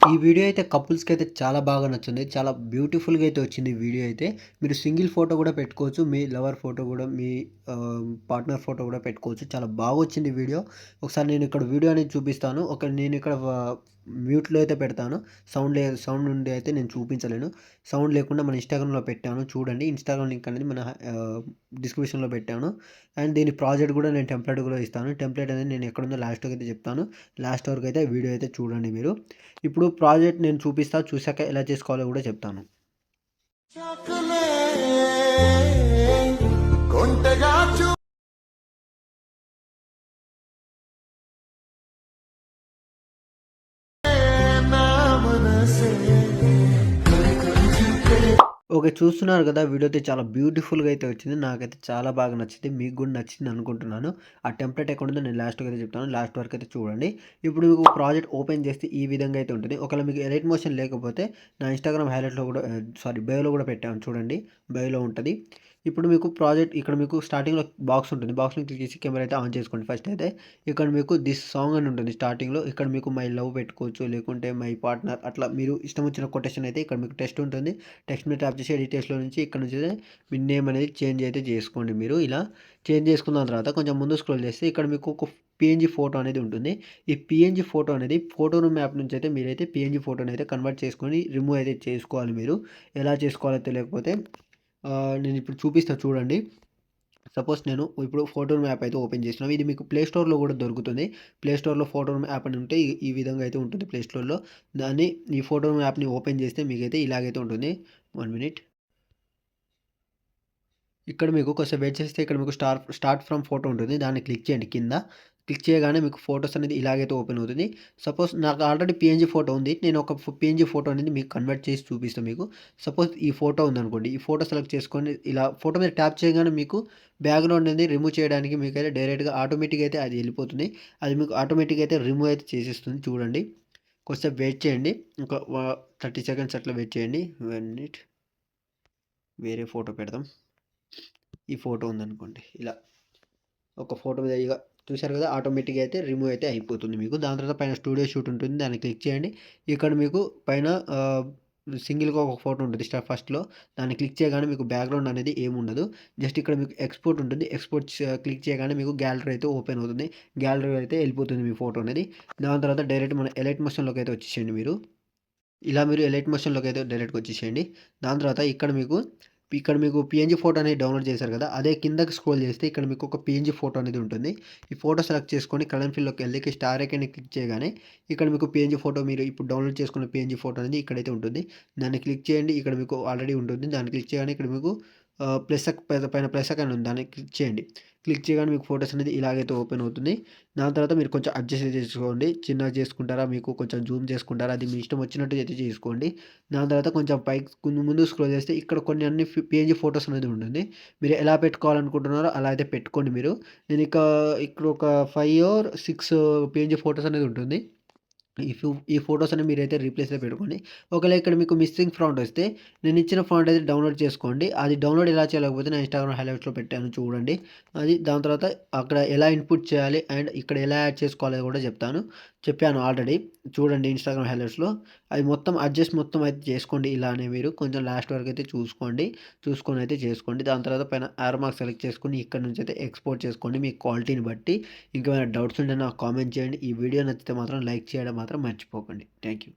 ఈ వీడియో అయితే కపుల్స్‌కి అయితే చాలా బాగా నచ్చింది. చాలా బ్యూటిఫుల్‌గా అయితే వచ్చింది ఈ వీడియో అయితే. మీరు సింగిల్ ఫోటో కూడా పెట్టుకోవచ్చు. మీ లవర్ ఫోటో కూడా మీ పార్ట్నర్ ఫోటో కూడా పెట్టుకోవచ్చు. చాలా బాగొచ్చింది వీడియో. ఒకసారి నేను ఇక్కడ వీడియో అనేది చూపిస్తాను. నేను ఇక్కడ మ్యూట్‌లో అయితే పెడతాను. సౌండ్ నుండి అయితే నేను చూపించలేను. సౌండ్ లేకుండా మన ఇన్‌స్టాగ్రామ్‌లో పెట్టాను చూడండి. ఇన్‌స్టాగ్రామ్ లింక్ అనేది డిస్క్రిప్షన్‌లో పెట్టాను. అండ్ దీని ప్రాజెక్ట్ కూడా నేను టెంప్లేట్ కూడా ఇస్తాను. టెంప్లేట్ అనేది నేను ఎక్కడుందో లాస్ట్‌కి అయితే చెప్తాను. లాస్ట్ వరకు అయితే వీడియో అయితే చూడండి మీరు. ఇప్పుడు ప్రాజెక్ట్ నేను చూపిస్తా. చూసాక ఎలా చేసుకోవాలో కూడా చెప్తాను. ఓకే. చూస్తున్నారు గదా! వీడియో అయితే చాలా బ్యూటిఫుల్‌గా అయితే వచ్చింది. నాకైతే చాలా బాగా నచ్చింది. మీకు గూడా నచ్చింది అనుకుంటున్నాను. ఆ టెంప్లేట్ ఎక్కడుందో నేను లాస్ట్‌కి అయితే చెప్తాను. లాస్ట్ వరకు అయితే చూడండి. ఇప్పుడు మీకు ప్రాజెక్ట్ ఓపెన్ చేస్తే ఈ విధంగా అయితే ఉంటుంది. ఒకవేళ మీకు ఎడిట్ మోషన్ లేకపోతే నా ఇన్‌స్టాగ్రామ్ హైలైట్‌లో కూడా బయోలో కూడా పెట్టాను చూడండి. బయోలో ఉంటది. ఇప్పుడు మీకు ప్రాజెక్ట్ ఇక్కడ మీకు స్టార్టింగ్‌లో బాక్స్ ఉంటుంది. బాక్స్‌ని క్లిక్ చేసి కెమెరా అయితే ఆన్ చేసుకోండి ఫస్ట్ అయితే. ఇక్కడ మీకు దిస్ సాంగ్ అని ఉంటుంది స్టార్టింగ్‌లో. ఇక్కడ మీకు మై లవ్ పెట్టుకోవచ్చు. లేకుంటే మై పార్ట్నర్ అట్లా మీరు ఇష్టం వచ్చిన కొటేషన్ అయితే ఇక్కడ మీకు టెక్స్ట్ ఉంటుంది. టెక్స్ట్ మీద ట్యాప్ చేసి డీటెయిల్స్‌లో నుంచి ఇక్కడ నుంచి మీ నేమ్ అనేది చేంజ్ అయితే చేసుకోండి మీరు. ఇలా చేంజ్ చేసుకున్న తర్వాత కొంచెం ముందు స్క్రోల్ చేస్తే ఇక్కడ మీకు ఒక పీఎన్‌జీ ఫోటో అనేది ఉంటుంది. ఈ పీఎన్‌జీ ఫోటో అనేది ఫోటో రూమ్ యాప్ నుంచి అయితే మీరైతే పీఎన్‌జీ ఫోటోని అయితే కన్వర్ట్ చేసుకొని రిమూవ్ అయితే చేసుకోవాలి మీరు. ఎలా చేసుకోవాలో తెలియకపోతే నేను ఇప్పుడు చూపిస్తా చూడండి. సపోజ్ నేను ఇప్పుడు ఫోటో రూమ్ యాప్ అయితే ఓపెన్ చేసినాను. ఇది మీకు ప్లే స్టోర్‌లో కూడా దొరుకుతుంది. ప్లే స్టోర్‌లో ఫోటో రూమ్ యాప్ అని ఉంటే ఈ విధంగా అయితే ఉంటుంది ప్లే స్టోర్‌లో. ఈ ఫోటో రూమ్ యాప్‌ని ఓపెన్ చేస్తే మీకైతే ఇలాగైతే ఉంటుంది. 1 మినిట్. ఇక్కడ మీకు కొద్దిసేపు వెయిట్ చేస్తే ఇక్కడ మీకు స్టార్ట్ ఫ్రమ్ ఫోటో ఉంటుంది. దాన్ని క్లిక్ చేయండి కింద. క్లిక్ చేయగానే మీకు ఫోటోస్ అనేది ఇలాగైతే ఓపెన్ అవుతుంది. సపోజ్ నాకు ఆల్రెడీ పీఎన్‌జీ ఫోటో ఉంది. నేను ఒక పీఎన్‌జీ ఫోటో అనేది మీకు కన్వర్ట్ చేసి చూపిస్తా మీకు. సపోజ్ ఈ ఫోటో ఉందనుకోండి. ఈ ఫోటో సెలెక్ట్ చేసుకొని ఇలా ఫోటో మీద ట్యాప్ చేయగానే మీకు బ్యాక్‌గ్రౌండ్ అనేది రిమూవ్ చేయడానికి మీకైతే డైరెక్ట్‌గా ఆటోమేటిక్‌గా అయితే అది వెళ్ళిపోతుంది. అది మీకు ఆటోమేటిక్‌గా అయితే రిమూవ్ అయితే చేసేస్తుంది చూడండి. కొద్దిసేపు వెయిట్ చేయండి. ఒక 30 సెకండ్స్ అట్లా వెయిట్ చేయండి. 1 మినిట్. వేరే ఫోటో పెడదాం. ఈ ఫోటో ఉందనుకోండి ఇలా. ఒక ఫోటో మీద ఇగ చూసారు కదా! ఆటోమేటిక్‌గా అయితే రిమూవ్ అయితే అయిపోతుంది మీకు. దాని తర్వాత పైన స్టూడియో షూట్ ఉంటుంది. దాన్ని క్లిక్ చేయండి. ఇక్కడ మీకు పైన సింగిల్‌గా ఒక ఫోటో ఉంటుంది ఫస్ట్‌లో. దాన్ని క్లిక్ చేయగానే మీకు బ్యాక్‌గ్రౌండ్ అనేది ఏముండదు. జస్ట్ ఇక్కడ మీకు ఎక్స్‌పోర్ట్ ఉంటుంది. ఎక్స్‌పోర్ట్ క్లిక్ చేయగానే మీకు గ్యాలరీ అయితే ఓపెన్ అవుతుంది. గ్యాలరీలో అయితే వెళ్ళిపోతుంది మీ ఫోటో అనేది. దాని తర్వాత డైరెక్ట్ మన ఎలైట్ మోషన్‌లోకి అయితే వచ్చేసేయండి మీరు. ఇలా మీరు ఎలైట్ మోషన్‌లోకి అయితే డైరెక్ట్‌గా వచ్చేసేయండి. దాని తర్వాత ఇక్కడ మీకు పీఎన్‌జీ ఫోటో అనేది డౌన్‌లోడ్ చేశారు కదా! అదే కిందకి స్క్రోల్ చేస్తే ఇక్కడ మీకు ఒక పీఎన్‌జీ ఫోటో అనేది ఉంటుంది. ఈ ఫోటో సెలెక్ట్ చేసుకొని కలర్ ఫిల్‌లోకి వెళ్ళి స్టార్ ఐకాన్‌ని క్లిక్ చేయగానే ఇక్కడ మీకు పీఎన్‌జీ ఫోటో మీరు ఇప్పుడు డౌన్‌లోడ్ చేసుకున్న పీఎన్‌జీ ఫోటో అనేది ఇక్కడైతే ఉంటుంది. దాన్ని క్లిక్ చేయండి. ఇక్కడ మీకు ఆల్రెడీ ఉంటుంది. దాన్ని క్లిక్ చేయగానే ఇక్కడ మీకు పైన ప్లస్ ఐకాన్ ఉంది. దాన్ని క్లిక్ చేయండి. క్లిక్ చేయగానే మీకు ఫోటోస్ అనేది ఇలాగైతే ఓపెన్ అవుతుంది. దాని తర్వాత మీరు కొంచెం అడ్జస్ట్ చేసుకోండి. చిన్నగా చేసుకుంటారా, మీకు కొంచెం జూమ్ చేసుకుంటారా, అది మీ ఇష్టం వచ్చినట్టు అయితే చేసుకోండి. దాని తర్వాత కొంచెం పైకి ముందుకు స్క్రోల్ చేస్తే ఇక్కడ కొన్ని అన్ని పీఎన్‌జీ ఫోటోస్ అనేది ఉంటుంది. మీరు ఎలా పెట్టుకోవాలనుకుంటున్నారో అలా అయితే పెట్టుకోండి మీరు. నేను ఇక్కడ ఒక 5 ఆర్ 6 పీఎన్‌జీ ఫోటోస్ అనేది ఉంటుంది. ఈ ఫోటోస్ అనేవి మీరైతే రీప్లేస్‌లో పెట్టుకోండి. ఒకవేళ ఇక్కడ మీకు మిస్సింగ్ ఫాంట్ వస్తే నేను ఇచ్చిన ఫాంట్ అయితే డౌన్‌లోడ్ చేసుకోండి. అది డౌన్‌లోడ్ ఎలా చేయలేకపోతే నా ఇన్‌స్టాగ్రామ్ హైలైట్స్‌లో పెట్టాను చూడండి. దాని తర్వాత అక్కడ ఎలా ఇన్‌పుట్ చేయాలి అండ్ ఇక్కడ ఎలా యాడ్ చేసుకోవాలో కూడా చెప్పాను ఆల్రెడీ. చూడండి ఇన్‌స్టాగ్రామ్ హైలైట్స్‌లో. అది మొత్తం అయితే చేసుకోండి ఇలానే మీరు. కొంచెం లాస్ట్ వరకు అయితే చూసుకోండి. చూసుకొని అయితే చేసుకోండి. దాని తర్వాత పైన యారో మార్క్ సెలెక్ట్ చేసుకొని ఇక్కడ నుంచి అయితే ఎక్స్‌పోర్ట్ చేసుకోండి మీ క్వాలిటీని బట్టి. ఇంకేమైనా డౌట్స్ ఉంటే నాకు కామెంట్ చేయండి. ఈ వీడియో నచ్చితే మాత్రం లైక్ చేయడం మాత్రం మర్చిపోకండి. Thank you.